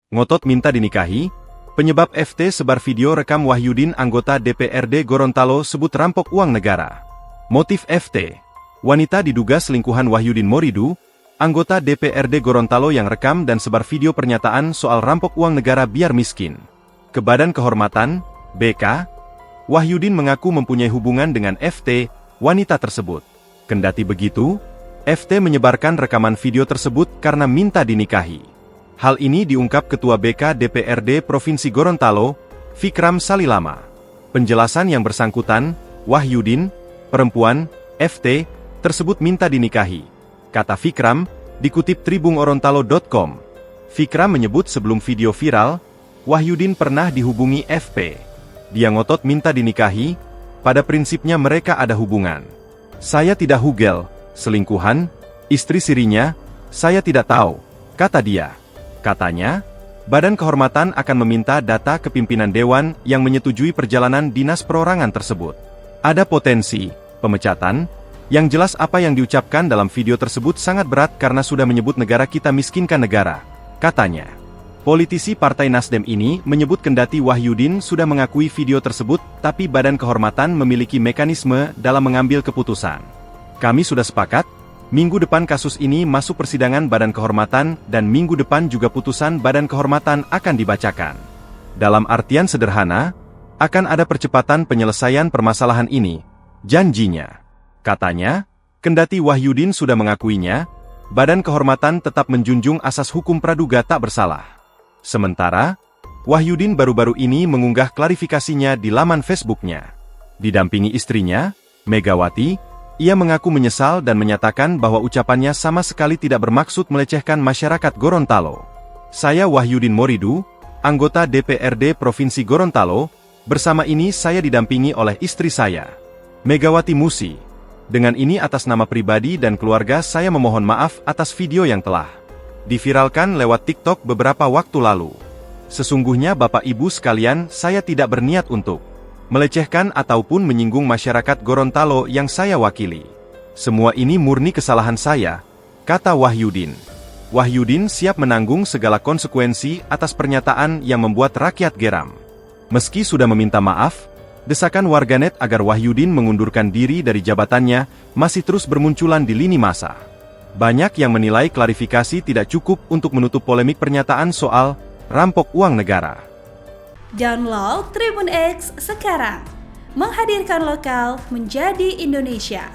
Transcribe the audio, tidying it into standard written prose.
Ngotot minta dinikahi, penyebab FT sebar video rekam Wahyudin anggota DPRD Gorontalo sebut rampok uang negara. Motif FT, wanita diduga selingkuhan Wahyudin Moridu, anggota DPRD Gorontalo yang rekam dan sebar video pernyataan soal rampok uang negara biar miskin. Ke Badan Kehormatan, BK, Wahyudin mengaku mempunyai hubungan dengan FT, wanita tersebut. Kendati begitu, FT menyebarkan rekaman video tersebut karena minta dinikahi. Hal ini diungkap Ketua BK DPRD Provinsi Gorontalo, Fikram Salilama. Penjelasan yang bersangkutan, Wahyudin, perempuan, FT, tersebut minta dinikahi. Kata Fikram, dikutip tribungorontalo.com. Fikram menyebut sebelum video viral, Wahyudin pernah dihubungi FP. Dia ngotot minta dinikahi, pada prinsipnya mereka ada hubungan. Saya tidak hugel, selingkuhan, istri sirinya, saya tidak tahu, kata dia. Katanya, Badan Kehormatan akan meminta data ke pimpinan Dewan yang menyetujui perjalanan dinas perorangan tersebut. Ada potensi pemecatan, yang jelas apa yang diucapkan dalam video tersebut sangat berat karena sudah menyebut negara kita miskinkan negara, katanya. Politisi Partai Nasdem ini menyebut kendati Wahyudin sudah mengakui video tersebut, tapi Badan Kehormatan memiliki mekanisme dalam mengambil keputusan. Kami sudah sepakat, minggu depan kasus ini masuk persidangan Badan Kehormatan dan minggu depan juga putusan Badan Kehormatan akan dibacakan. Dalam artian sederhana, akan ada percepatan penyelesaian permasalahan ini, janjinya. Katanya, kendati Wahyudin sudah mengakuinya, Badan Kehormatan tetap menjunjung asas hukum praduga tak bersalah. Sementara, Wahyudin baru-baru ini mengunggah klarifikasinya di laman Facebooknya. Didampingi istrinya, Megawati, ia mengaku menyesal dan menyatakan bahwa ucapannya sama sekali tidak bermaksud melecehkan masyarakat Gorontalo. Saya Wahyudin Moridu, anggota DPRD Provinsi Gorontalo, bersama ini saya didampingi oleh istri saya, Megawati Musi. Dengan ini atas nama pribadi dan keluarga saya memohon maaf atas video yang telah diviralkan lewat TikTok beberapa waktu lalu. Sesungguhnya Bapak Ibu sekalian, saya tidak berniat untuk melecehkan ataupun menyinggung masyarakat Gorontalo yang saya wakili. Semua ini murni kesalahan saya, kata Wahyudin. Wahyudin siap menanggung segala konsekuensi atas pernyataan yang membuat rakyat geram. Meski sudah meminta maaf, desakan warganet agar Wahyudin mengundurkan diri dari jabatannya masih terus bermunculan di lini masa. Banyak yang menilai klarifikasi tidak cukup untuk menutup polemik pernyataan soal rampok uang negara. Download Tribun X sekarang, menghadirkan lokal menjadi Indonesia.